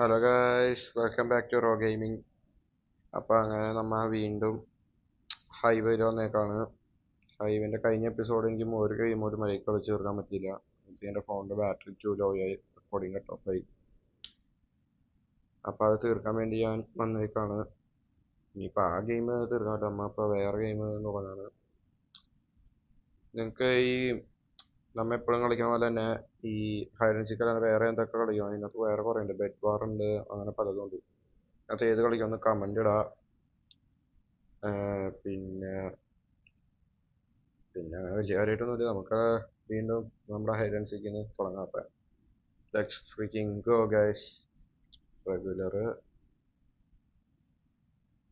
Hello guys, welcome back to Raw Gaming. അപ്പോൾ അങ്ങനെ നമ്മൾ വീണ്ടും ഹൈവേയിൽ വന്നേക്കാണ്. ഹൈവേൻ്റെ കഴിഞ്ഞ എപ്പിസോഡ് എനിക്ക് ഒരു ഗെയിം ഒരു മൈക്ക് കളിച്ച് തീർക്കാൻ പറ്റിയില്ല. എൻ്റെ ഫോണിൻ്റെ ബാറ്ററി ടു ലോ ആയി, റെക്കോർഡിങ് കട്ട് ഓഫ് ആയി. അപ്പോൾ അത് തീർക്കാൻ വേണ്ടി ഞാൻ വന്നേക്കാണ്. ഇനിയിപ്പോൾ ആ ഗെയിം തീർക്കാൻ പറ്റില്ല, നമ്മൾ ഇപ്പോൾ വേറെ ഗെയിം തുടങ്ങാണ്. നിങ്ങൾക്ക് ഈ നമ്മൾ എപ്പോഴും കളിക്കുന്ന പോലെ തന്നെ ഈ ഹൈഡ് ആൻഡ് സീക്ക് അല്ലാതെ വേറെ എന്തൊക്കെ കളിക്കണം? അതിനകത്ത് വേറെ കുറേ ഉണ്ട്, ബെഡ് വാർ ഉണ്ട്, അങ്ങനെ പലതും ഉണ്ട്. അത് ഏത് കളിക്കാമെന്ന് കമൻ്റ് ഇടാം. പിന്നെ അങ്ങനെ വലിയ കാര്യമായിട്ടൊന്നുമില്ല. നമുക്ക് വീണ്ടും നമ്മുടെ ഹൈഡ് ആൻഡ് സീക്കിന് തുടങ്ങാം. അപ്പം let's freaking go guys. Regular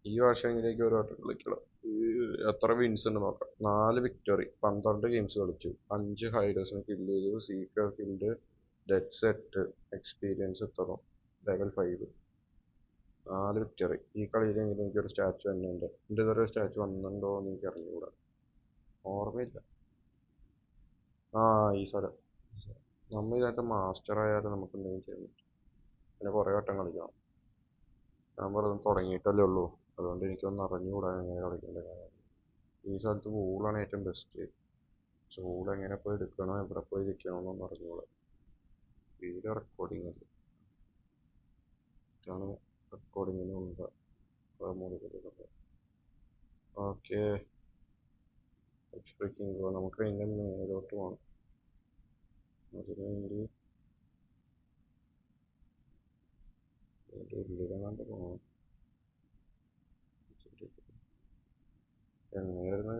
ഈ വർഷമെങ്കിലേക്ക് ഒരു വട്ടം കളിക്കണം. എത്ര വിൻസ് ഉണ്ട് നോക്കാം. 4 വിക്ടറി, 12 ഗെയിംസ് കളിച്ചു, 5 ഹൈഡേഴ്സിനെ കില്ല് ചെയ്തു, seeker killed, dead set, experience എത്തണം, ലെവൽ 5, 4 വിക്ടറി. ഈ കളിയിലെങ്കിലും എനിക്കൊരു സ്റ്റാച്ചു തന്നെ ഉണ്ട്. എൻ്റെ ഇതൊരു സ്റ്റാച്ചു വന്നിട്ടുണ്ടോ എന്ന് എനിക്ക് അറിഞ്ഞുകൂടാ, ഓർമ്മയില്ല. ആ, ഈ സ്ഥലം. നമ്മൾ ഇതിനകത്ത് മാസ്റ്റർ ആയാലും നമുക്ക് എന്തെങ്കിലും ചെയ്യാൻ പറ്റും. പിന്നെ കുറേ വട്ടം കളിക്കണം. ഞാൻ വെറുതെ തുടങ്ങിയിട്ടല്ലേ ഉള്ളൂ, അതുകൊണ്ട് എനിക്കൊന്നും അറിഞ്ഞുകൂടാ എങ്ങനെ കളിക്കേണ്ട കാര്യം. ഈ സ്ഥലത്ത് വൂളാണ് ഏറ്റവും ബെസ്റ്റ്. പക്ഷെ വൂൾ എങ്ങനെ പോയി എടുക്കണോ എവിടെ പോയി ഇരിക്കണമെന്നൊന്നും അറിഞ്ഞുകൂടാ. വീഡിയോ റെക്കോർഡിങ് അല്ല, ഇതാണ് റെക്കോർഡിങ്ങിന് ഉണ്ട്. ഓക്കെ, നമുക്ക് അതിൻ്റെ മേലോട്ട് പോകണം. അതിന് വേണ്ടി ഉള്ളിലെങ്ങാണ്ട് പോകണം. എങ്ങനെയായിരുന്നു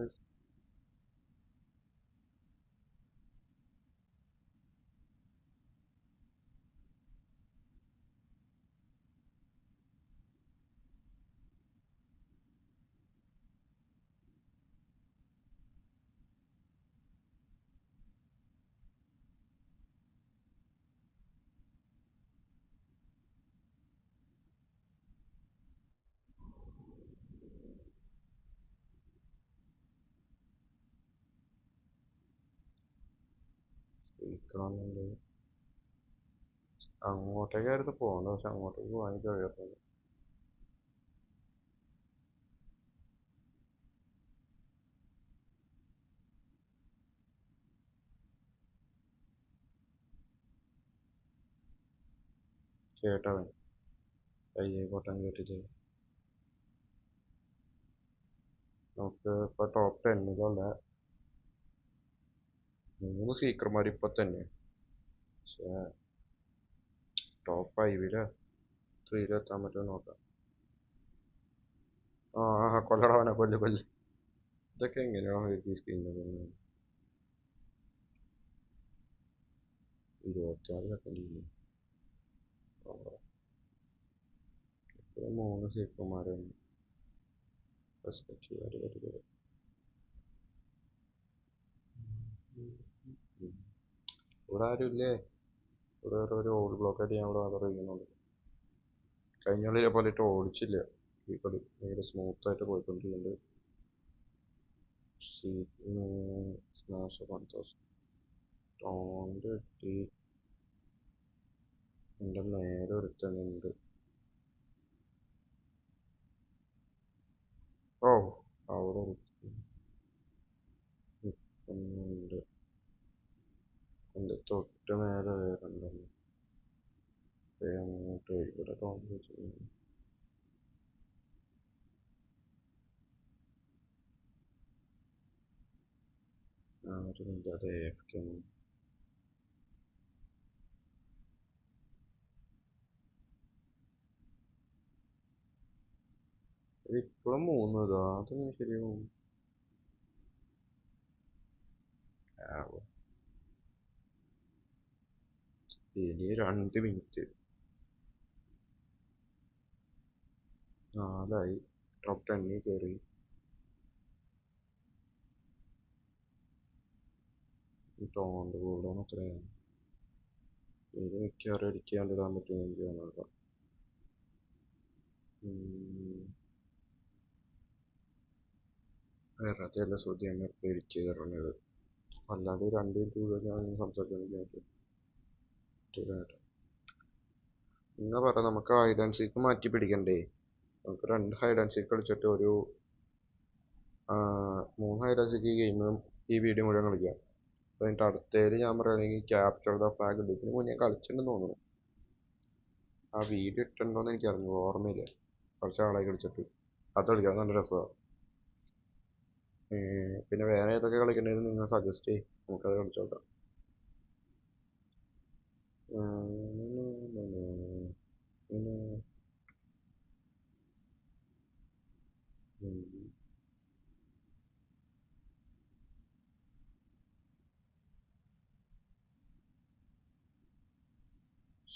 ഇരിക്കണമെന്നുണ്ട്? അങ്ങോട്ടേക്കായിരുന്നു പോകേണ്ടത്, പക്ഷെ അങ്ങോട്ടേക്ക് പോകാൻ കഴിയാത്തത്. കേട്ടവൻ കയ്യെ കോട്ടം കേട്ടിട്ട് നമുക്ക് ഇപ്പോൾ ടോപ്പ് 10-ലുള്ള 3 സീക്കർമാർ ഇപ്പം തന്നെ. പക്ഷേ ടോപ്പ് 5-ല് 3-ൽ എത്താൻ പറ്റുമോ നോക്കാം. ആ, കൊല്ലടവനെ, കൊല്ല്. ഇതൊക്കെ എങ്ങനെയാണ് ഈ സ്ക്രീനിൽ? 26 സെക്കൻഡ് ഇല്ല. 3 സീക്കർമാരുണ്ട്. ഇവിടെ ആരും ഇല്ലേ? ഇവിടെ ഒരു ഓൾ ബ്ലോക്ക് ആയിട്ട് ഞാൻ ഇവിടെ മാത്രം ഇരിക്കുന്നുണ്ട്. കഴിഞ്ഞ കളിയെ പോലെ ഇട്ട് ഓടിച്ചില്ല. ഈ കളി ഭയങ്കര സ്മൂത്തായിട്ട് പോയിക്കൊണ്ടിരിക്കുന്നുണ്ട്. സ്മാഷ് 1000 ടോണ്ട് കിട്ടി. എൻ്റെ നേരെ ഒരുത്തനുണ്ട്. ഓ, അവിടെ നിൽക്കുന്നുണ്ട്. എൻ്റെ തൊട്ട് മേലെ വേറുണ്ടല്ലോ. അങ്ങോട്ട് ഇവിടെ ടോണ്ട് വെച്ചിട്ടുണ്ട്. ആരുമില്ല, അത് AFK. ഇപ്പോഴും 3 ഇതാ, അതൊന്നും ശരിയാവും. ഇനി 2 മിനിറ്റ്, 4 ടോപ്പ് 10 കയറി. ടോണ്ട് കൂടാൻ അത്രയാണ്. ഇത് മിക്കവാറും അടിക്കാണ്ടിടാൻ പറ്റുമെന്ന് എനിക്ക് തോന്നുന്നില്ല. വെറുതെ അല്ല ശ്രുതി എന്നെ പേടിച്ച് കയറുന്നത്. അല്ലാതെ 2 മിനിറ്റ് കൂടുതൽ ഞാൻ സംസാരിക്കാൻ പറ്റില്ല. എന്നാ പറ നമുക്ക് ഹൈഡ് ആൻഡ് സീക്ക് മാറ്റി പിടിക്കണ്ടേ? നമുക്ക് 2 ഹൈഡ് ആൻഡ് സീക്ക് കളിച്ചിട്ട് ഒരു 3 ഹൈഡ് ആൻഡ് സീക്ക് ഗെയിമും ഈ വീഡിയോ മുഴുവൻ കളിക്കാം. അപ്പൊ എന്നിട്ട് അടുത്തതിൽ ഞാൻ പറയുകയാണെങ്കിൽ ക്യാപ്ചർ ദ ഫ്ലാഗ് ഉണ്ട്. ഇതിന് മുന്നേ കളിച്ചിട്ടുണ്ടെന്ന് തോന്നുന്നു. ആ വീഡിയോ ഇട്ടുണ്ടോന്ന് എനിക്ക് അറിഞ്ഞു ഓർമ്മയില്ല. കുറച്ച് ആളായി കളിച്ചിട്ട്. അത് കളിക്കാം, നല്ല രസമാണ്. പിന്നെ വേറെ ഏതൊക്കെ കളിക്കണ്ടേന്ന് നിങ്ങൾ സജസ്റ്റ് ചെയ്യും, നമുക്കത് കളിച്ചോക്കാം.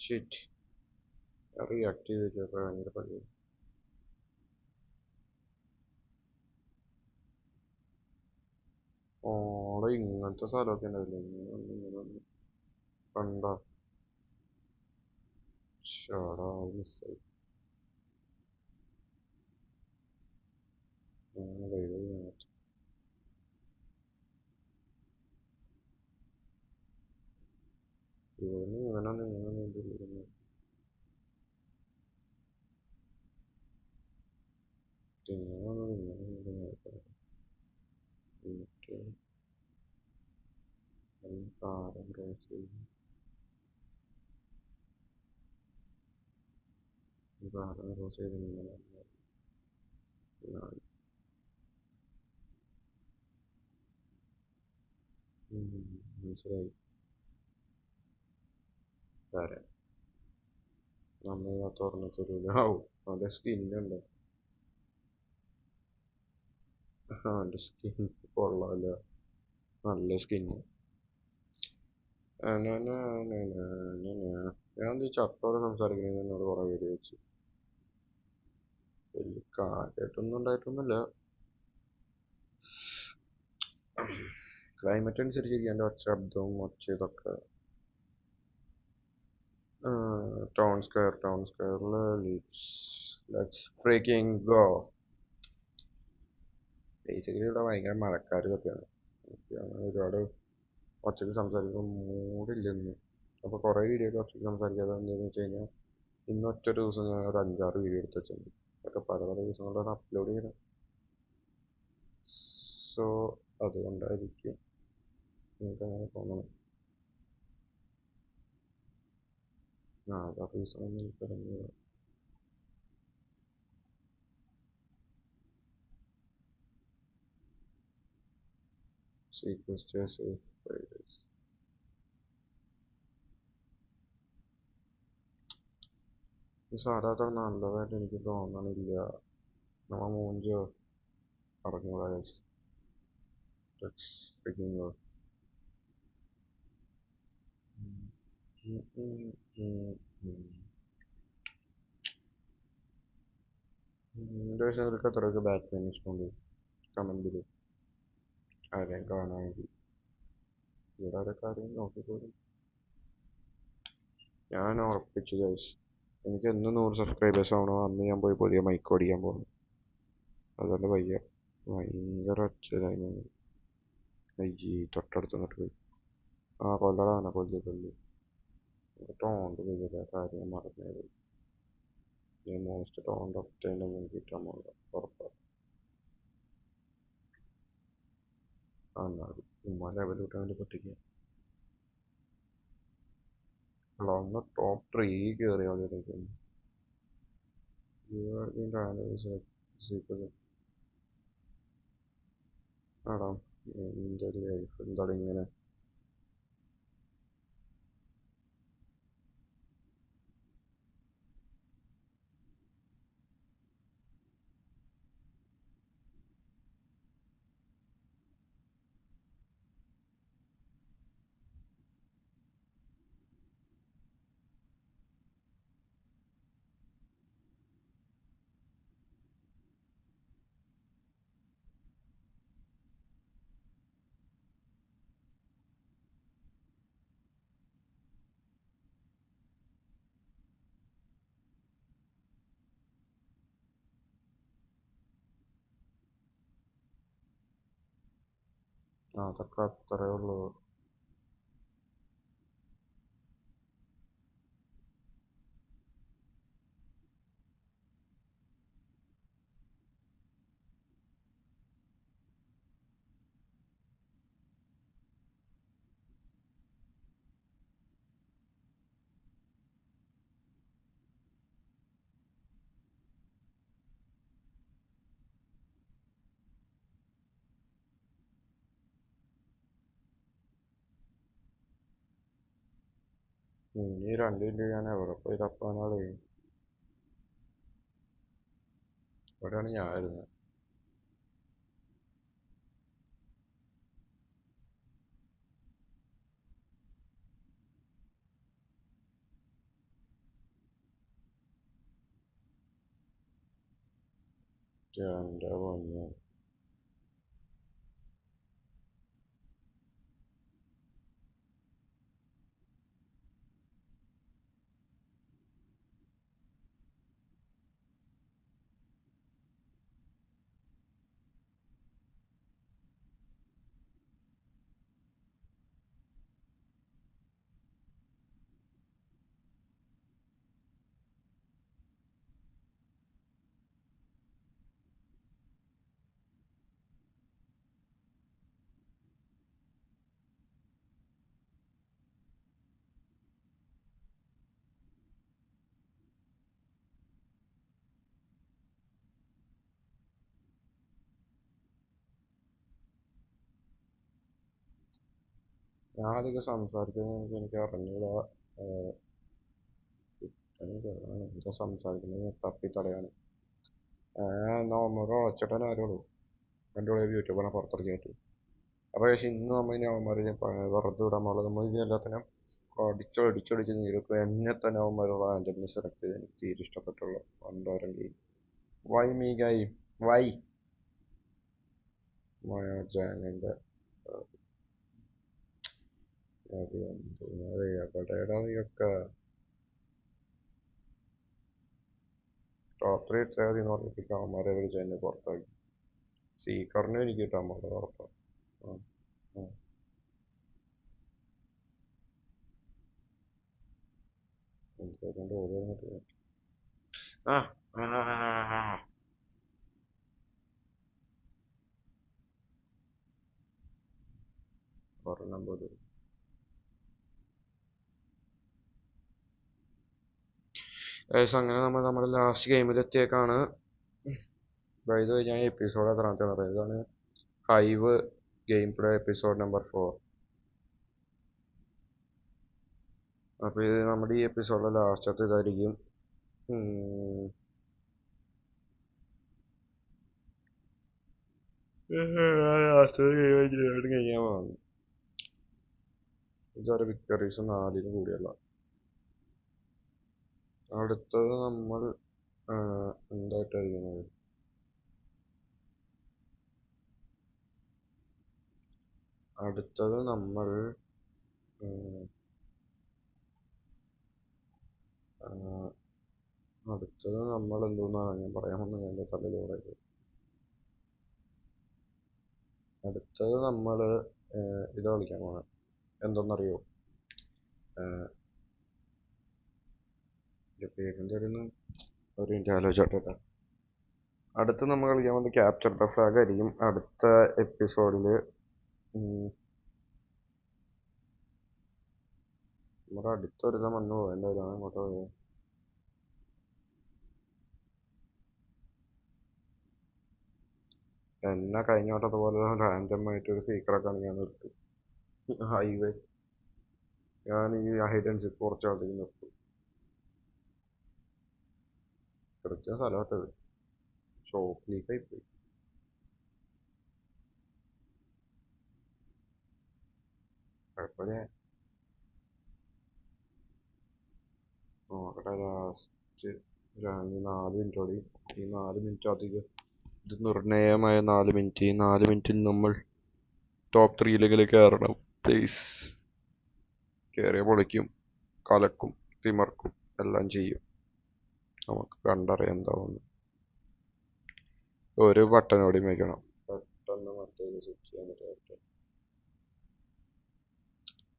ഷിറ്റ്, റിയാക്ട് ചെയ്തില്ല. ഭയങ്കര പണി. ഓളെ ഇങ്ങനത്തെ സ്ഥലമൊക്കെ ഉണ്ടാവില്ല. ഇങ്ങനെ കണ്ട ഷാടാ മിസ്സായി. ഇവന് ഇങ്ങനെ എന്തെങ്കിലും താരം ക്രോസ് ചെയ്ത് ഇങ്ങനെ മനസ്സിലായി. തരാം, നമ്മൾ തുറന്നു തരൂല. ആവും അവന്റെ സ്കിന്നുണ്ട്. അവന്റെ സ്കിൻ കൊള്ളാമല്ലോ, നല്ല സ്കിന്ന്. ഞാൻ ഈ ചത്തോടെ സംസാരിക്കുന്നത് എന്നോട് കുറെ വീഡിയോ വെച്ച്. വലിയ കാര്യമായിട്ടൊന്നും ഉണ്ടായിട്ടൊന്നുമില്ല. ക്ലൈമറ്റ് അനുസരിച്ചിരിക്കും എൻ്റെ ശബ്ദവും ഇതൊക്കെ. ടൗൺ സ്ക്വയറിൽ ലെറ്റ്സ് ഫ്രീക്കിംഗ് ഗോ. ബേസിക്കലി ഇവിടെ ഭയങ്കര മഴക്കാർ ഇതൊക്കെയാണ്. ഒരുപാട് ഒച്ചയ്ക്ക് സംസാരിക്കുമ്പോൾ മൂടില്ലെന്ന്. അപ്പോൾ കുറേ വീഡിയോയിൽ ഒച്ചയ്ക്ക് സംസാരിക്കാതെ എന്താണെന്ന് വെച്ച് കഴിഞ്ഞാൽ ഇന്ന് ഒറ്റ ദിവസം ഞാൻ ഒരു 5-6 വീഡിയോ എടുത്ത് വെച്ചിട്ടുണ്ട്. അതൊക്കെ പല പല ദിവസങ്ങളിലാണ് അപ്ലോഡ് ചെയ്യണം. സോ അതുകൊണ്ടായിരിക്കും നിങ്ങൾക്ക് അങ്ങനെ തോന്നണം. 4-6 ദിവസം എനിക്ക് സീക്വൻസ് ഈ സാധാരണ നല്ലതായിട്ട് എനിക്ക് തോന്നണില്ല. നമ്മ മൂഞ്ചോ പറഞ്ഞൂടാ. എൻ്റെ പക്ഷേ നിനക്ക് എത്രയൊക്കെ ബാറ്റ്മാൻ ഇഷ്ടമുണ്ട്? കമൻറ്റിൽ ആരെയും കാണാമെങ്കിൽ ഇവിടെ ആരൊക്കെ ആരെയും നോക്കിക്കോളും. ഞാൻ ഉറപ്പിച്ചു ഗൈസ്, എനിക്ക് എന്ന് 100 സബ്സ്ക്രൈബേഴ്സ് ആവണോ അന്ന് ഞാൻ പോയി പുതിയ മൈക്ക് ഓടിക്കാൻ പോകുന്നു. അതുകൊണ്ട് വയ്യ, ഭയങ്കര ഒച്ചയിലായി. അയ്യേ തൊട്ടടുത്ത് നിന്നിട്ട് പോയി. കൊല്ലടാണ് കൊല്ലി ടോണ്ട് ചെയ്തില്ല, കാര്യം മറന്നത്. ഈ മോസ്റ്റ് ടോണ്ട് ഒറ്റേൻ്റെ മുൻകിട്ടാൻ പോകണ്ട ഉറപ്പാണ്. എന്നാലും ഉമ്മ ലെവൽ കിട്ടാൻ വേണ്ടി പൊട്ടിക്കുക. ഒന്ന് ടോപ്പ് 3 കയറിയാൽ മതി. ആടാ എൻ്റെ ഒരു ലൈഫ് എന്താണ് ഇങ്ങനെ. അതൊക്കെ അത്രേ ഉള്ളൂ. ഇനി 2 മിനിറ്റ് ഞാൻ എവിടെ പോയി തപ്പാനാളേ. ഇവിടെയാണ് ഞാൻ ഇരുന്നത്. എൻ്റെ പൊന്നെ. ഞാൻ അധികം സംസാരിക്കുന്നത് എനിക്ക് അറിഞ്ഞൂടാ. എന്താ സംസാരിക്കുന്നത് തപ്പി തടയാണ്. എന്നാ ഒന്നൂടെ ഉളച്ചിട്ടാൻ ആരുള്ളൂ. എൻ്റെ ഉള്ളിൽ യൂട്യൂബിനെ പുറത്തിറക്കിയിട്ട്. അപ്പോൾ പക്ഷേ ഇന്ന് നമ്മൾ ഇനി അവന്മാർ വെറുതെ വിടാൻ പാടില്ല. നമ്മൾ ഇനി എല്ലാത്തിനും അടിച്ചടിച്ചടിച്ച് നീരൊക്കെ എന്നെ തന്നെ അവന്മാരുള്ള ആൻറ്റർമി സെലക്ട് ചെയ്ത് എനിക്ക് തീരെ ഇഷ്ടപ്പെട്ടുള്ള പണ്ടാരെങ്കിൽ വൈ മീ ഗൈ വൈ ജാനിൻ്റെ എവിടെയാ നീയൊക്കെ ടോപ്പ് 3 ഇട്ടാൽ മതി എന്ന് പറഞ്ഞിട്ട് അവന്മാരെ വിളിച്ച് എന്നെ പുറത്താക്കി. സീക്കറിനും എനിക്ക് കിട്ടാൻ പാടില്ല ഉറപ്പാണ്. സംസാരിക്കാണ്ട് ഓരോ ആ ഒരെണ്ണം പോലും. അങ്ങനെ നമ്മൾ നമ്മുടെ ലാസ്റ്റ് ഗെയിമിലെത്തിയേക്കാണ്. ഇത് ഞാൻ എപ്പിസോഡ് എത്രാമത്തെ പറയാം. ഇതാണ് hive game play episode number 4. അപ്പോൾ ഇത് നമ്മുടെ ഈ എപ്പിസോഡിലെ ലാസ്റ്റത്തെ ഇതായിരിക്കും. കഴിഞ്ഞാൽ പോകുന്നു. ഇതൊരു വിക്ടറീസ് 4 കൂടിയല്ല. അടുത്തത് നമ്മൾ എന്തായിട്ടായിരിക്കുന്നത്? അടുത്തത് നമ്മൾ എന്തോന്നാണ് ഞാൻ പറയാൻ വന്നത്. എൻ്റെ തലയിലൂടെ അടുത്തത് നമ്മൾ ഇത് കളിക്കാൻ പോകണം. എന്തെന്നറിയോ? പേരിൻ്റെ ഒരു മിനിറ്റ് ആലോചിച്ചോട്ടെ. അടുത്ത് നമ്മൾ കളിക്കാൻ പോകുന്നത് ക്യാപ്ചർ ദ ഫ്ലാഗ് ആയിരിക്കും അടുത്ത എപ്പിസോഡിൽ. നമ്മുടെ അടുത്തൊരു വന്നു പോകേണ്ട വരും. അങ്ങോട്ട് പോയത് എന്നെ കഴിഞ്ഞ വട്ടത്തെ റാൻഡം ആയിട്ടൊരു സീക്രട്ടാണ് ഞാൻ നിർത്തി. ഹൈവേ ഞാൻ ഈ ഹൈഡ് ആൻഡ് സീക്ക് കുറച്ച് ആൾക്കാർക്ക് നിർത്തി. കൃത്യം സ്ഥലമായിട്ടത് ഷോപ്പിലേക്കായി പോയി. കുഴപ്പമില്ല. നോക്കട്ടെ. ലാസ്റ്റ് 4 മിനിറ്റോടെ. ഈ 4 മിനിറ്റ് അധികം ഇത് നിർണയമായ 4 മിനിറ്റ്. ഈ 4 മിനിറ്റിൽ നമ്മൾ ടോപ്പ് 3 കയറണം. പ്ലീസ്. കയറിയ പൊളിക്കും, കലക്കും, തിമർക്കും, എല്ലാം ചെയ്യും. നമുക്ക് കണ്ടറിയാം എന്താവുന്നു. ഒരു ബട്ടനോടി വയ്ക്കണം. പെട്ടെന്ന് മറ്റേത് സ്വിച്ച് ചെയ്യാൻ പറ്റും.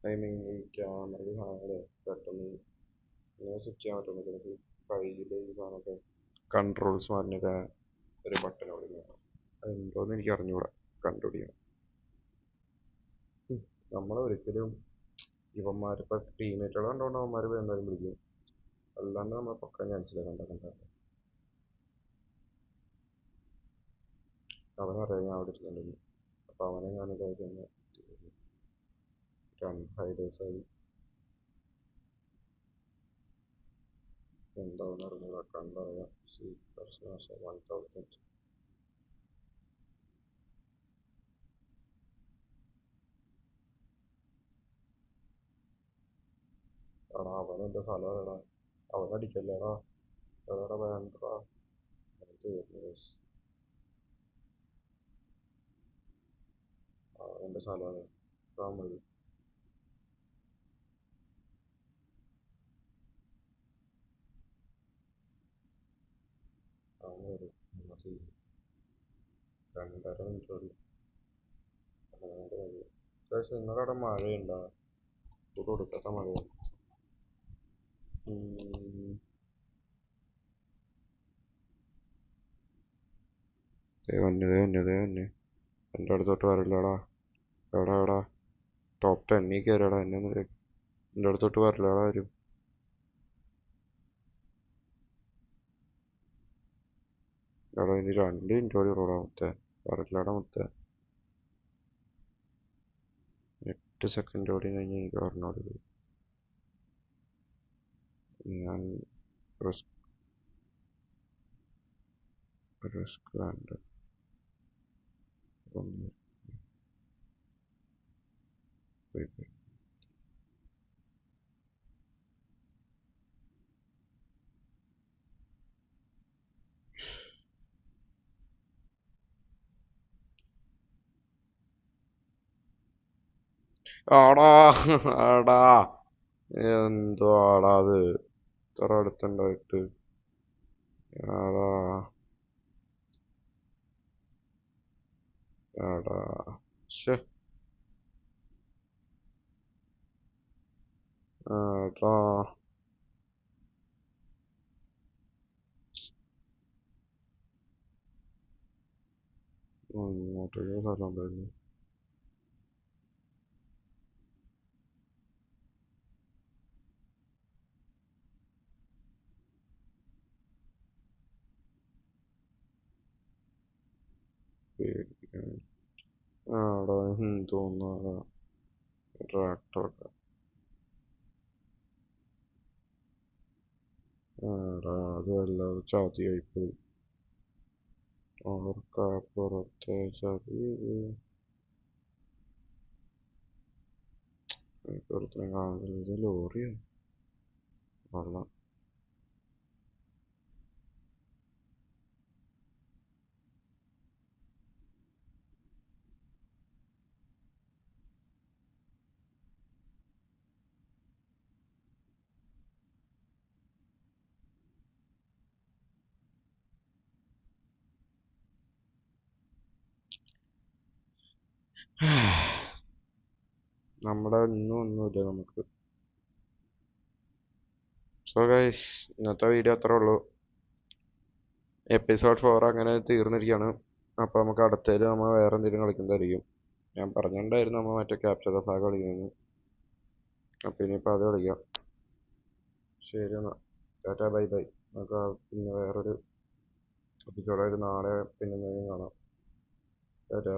ഐ മീൻ ഈ ക്യാമറയിൽ സാധനങ്ങളെ പെട്ടെന്ന് ഇങ്ങനെ സ്വിച്ച് ചെയ്യാൻ പറ്റും. കയ്യിൽ ഈ സാധനമൊക്കെ കൺട്രോൾസ് പറഞ്ഞൊക്കെ ഒരു ബട്ടനോടി വേണം. അതെന്തോന്ന് എനിക്ക് അറിഞ്ഞുകൂടാ. കണ്ടുപിടിക്കണം. നമ്മൾ ഒരിക്കലും ഇവന്മാരിപ്പോൾ ടീമേറ്റുകൾ കണ്ടുകൊണ്ട് അവന്മാർ എന്തായാലും വിളിക്കും. അല്ലാണ്ട് നമ്മൾ പൊക്കാൻ ചാൻസില്ല. കണ്ട അവനറിയാം ഞാൻ അവിടെ ഇരിക്കുന്നുണ്ടെങ്കിൽ. അപ്പോൾ അവനെ ഞാനിതായി തന്നെ 2 ഹൈഡേഴ്സായി. എന്താണെന്ന് അറിഞ്ഞൂടാ, കണ്ടറിയാം. സീക്രട്സ് 1000. എടാ അവനെന്റെ സ്ഥലം എടാ, അവനടിക്കല്ലേടാ. എടാ വേണ്ടടാ. അവനെന്റെ സ്ഥലമാണ്. മതി. അവൻ വരും. 2.5 മിനിറ്റ് മതി. അതുകൊണ്ട് മതി. പക്ഷേ നിങ്ങളുടെ അവിടെ മഴയുണ്ടോ? ഇത് കൊടുക്കാത്ത മഴയാണ്. ദേ വന്നെ. എൻ്റെ അടുത്തോട്ട് വരില്ലടാ. എടാ ടോപ്പ് 10 കയറിയടാ. എൻ്റെ അടുത്തോട്ട് വരില്ലടാ ആരും. എടാ ഇനി 2 മിനിറ്റ് കൂടി ഉള്ളൂടാ മുത്തേ. വരില്ലടാ മുത്തേ. 8 സെക്കൻഡ് കൂടി കഴിഞ്ഞ് എനിക്ക് പറഞ്ഞോളൂ. ഞാൻ റിസ്ക് വേണ്ട. പോയി. ആടാ എന്തോ ആടാ അത് ഇത്ര അടുത്തുണ്ടായിട്ട്. ആടാ ആടാ ശ്ശേ. ആടാ ഇങ്ങോട്ടേക്ക് സ്ഥലം ഉണ്ടായിരുന്നു. ആടാ തോന്നുന്നു ട്രാക്ടറൊക്കെ. ആടാ അതല്ല ചതിയായിപ്പോയി. ഓർക്കപ്പുറത്തെ ചതി. ഒരുത്തരം കാണുന്നത് ലോറിയാണ്. വെള്ളം. നമ്മുടെ ഇന്നും ഒന്നുമില്ല നമുക്ക്. സോ ഗൈസ്, ഇന്നത്തെ വീഡിയോ അത്രേ ഉള്ളൂ. എപ്പിസോഡ് 4 അങ്ങനെ തീർന്നിരിക്കുകയാണ്. അപ്പോൾ നമുക്ക് അടുത്തതിൽ നമ്മൾ വേറെ എന്തെങ്കിലും കളിക്കുന്നതായിരിക്കും. ഞാൻ പറഞ്ഞിട്ടുണ്ടായിരുന്നു നമ്മൾ മറ്റേ ക്യാപ്ചർ ദ ഫ്ലാഗ് കളിക്കുന്നത്. അപ്പോൾ ഇനിയിപ്പോൾ അത് കളിക്കാം. ശരി എന്നാൽ ടാറ്റാ ബൈ ബൈ. നമുക്ക് പിന്നെ വേറൊരു എപ്പിസോഡായിട്ട് നാളെ പിന്നെ കാണാം. ടാറ്റാ.